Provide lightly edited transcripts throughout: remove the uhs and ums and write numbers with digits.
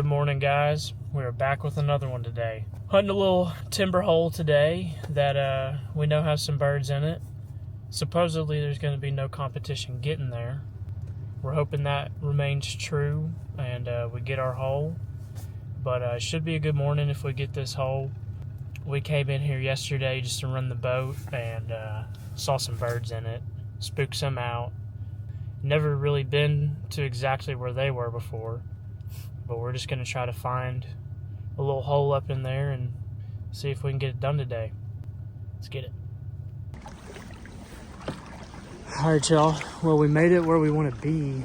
Good morning, guys. We're back with another one today. Hunting a little timber hole today that we know has some birds in it. Supposedly there's going to be no competition getting there. We're hoping that remains true and we get our hole. But it should be a good morning if we get this hole. We came in here yesterday just to run the boat and saw some birds in it. Spooked some out. Never really been to exactly where they were before. But we're just going to try to find a little hole up in there and see if we can get it done today. Let's get it. Alright, y'all. Well, we made it where we want to be.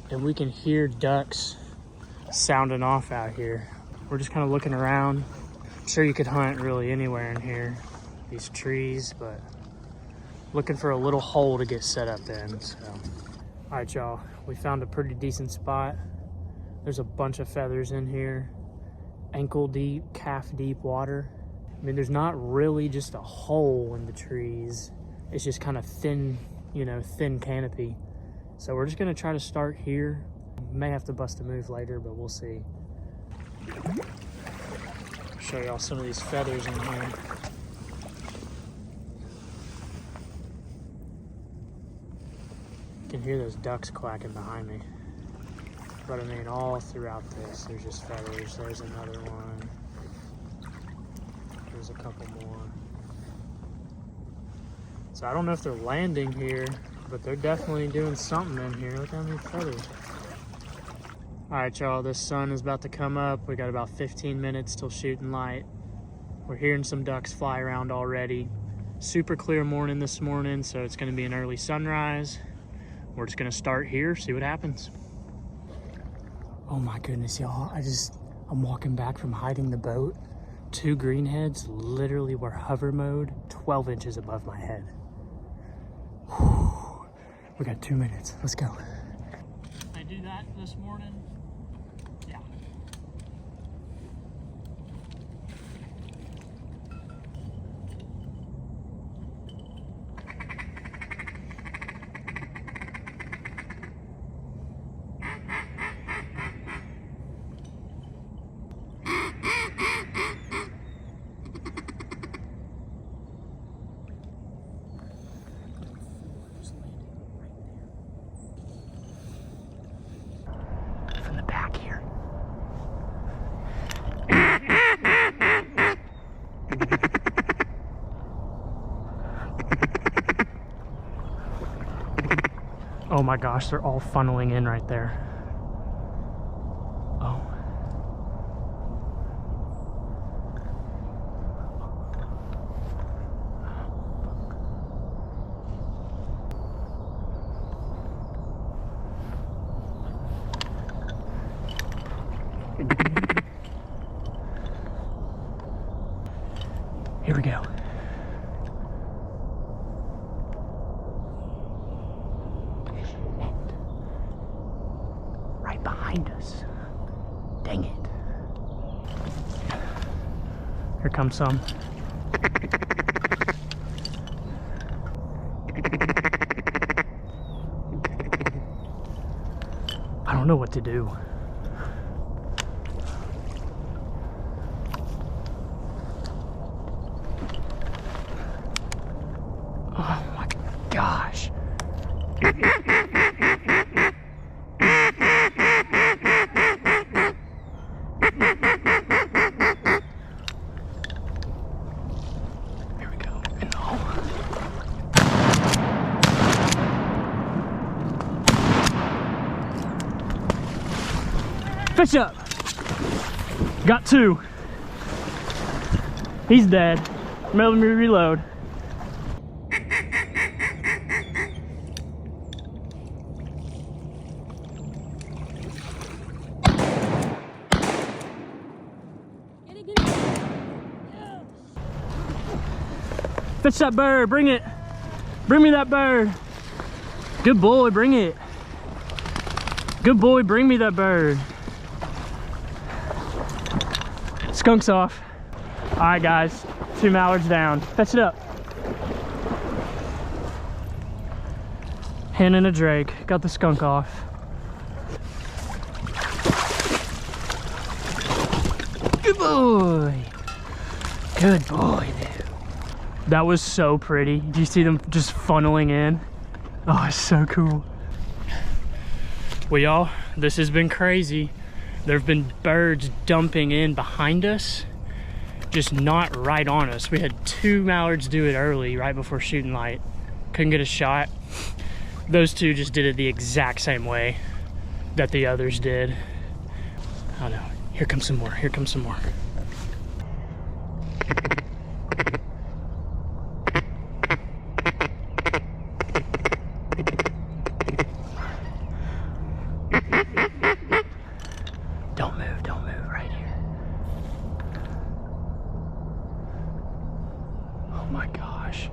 And we can hear ducks sounding off out here. We're just kind of looking around. I'm sure you could hunt really anywhere in here. These trees, but looking for a little hole to get set up in. So, alright, y'all. We found a pretty decent spot. There's a bunch of feathers in here. Ankle deep, calf deep water. I mean, there's not really just a hole in the trees. It's just kind of thin, thin canopy. So we're just gonna try to start here. May have to bust a move later, but we'll see. Show y'all some of these feathers in here. You can hear those ducks quacking behind me. But I mean, all throughout this, there's just feathers. There's another one. There's a couple more. So I don't know if they're landing here, but they're definitely doing something in here. Look how many feathers. All right, y'all, this sun is about to come up. We got about 15 minutes till shooting light. We're hearing some ducks fly around already. Super clear morning this morning, so it's gonna be an early sunrise. We're just gonna start here, see what happens. Oh my goodness, y'all. I'm walking back from hiding the boat. 2 greenheads literally were hover mode 12 inches above my head. Whew. We got 2 minutes. Let's go. I do that this morning. Yeah. Oh my gosh, they're all funneling in right there. Oh. Here we go. Right behind us. Dang it. Here comes some. I don't know what to do. Oh my gosh. Here we go. Fish up. Got 2. He's dead. Let me reload. Fetch that bird, bring it. Bring me that bird. Good boy, bring it. Good boy, bring me that bird. Skunk's off. All right, guys, 2 mallards down. Fetch it up. Hen and a drake. Got the skunk off. Good boy. Good boy, dude. That was so pretty. Do you see them just funneling in? Oh, it's so cool. Well, y'all, this has been crazy. There have been birds dumping in behind us, just not right on us. We had 2 mallards do it early, right before shooting light. Couldn't get a shot. Those 2 just did it the exact same way that the others did. Oh no, here comes some more, here comes some more. Don't move right here. Oh my gosh.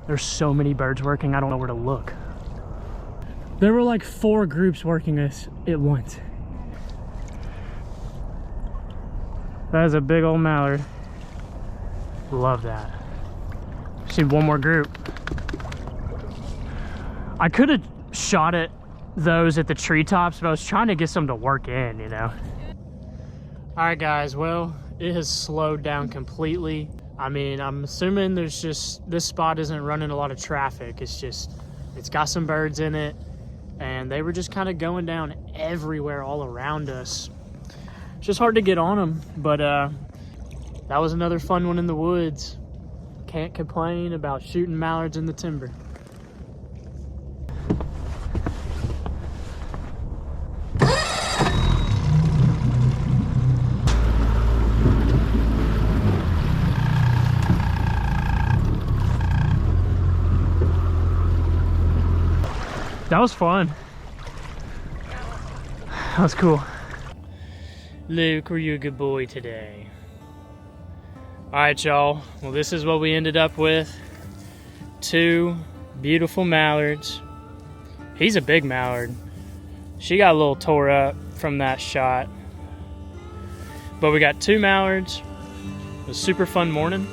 There's so many birds working, I don't know where to look. There were like 4 groups working this at once. That is a big old mallard. Love that. See one more group. I could have shot at those at the treetops, but I was trying to get some to work in, you know. All right, guys, well, it has slowed down completely. I mean, I'm assuming there's just, this spot isn't running a lot of traffic. It's got some birds in it, and they were just kind of going down everywhere all around us. It's just hard to get on them, but that was another fun one in the woods. Can't complain about shooting mallards in the timber. That was fun. That was cool. Luke, were you a good boy today? All right, y'all. Well, this is what we ended up with. 2 beautiful mallards. He's a big mallard. She got a little tore up from that shot. But we got 2 mallards. It was a super fun morning.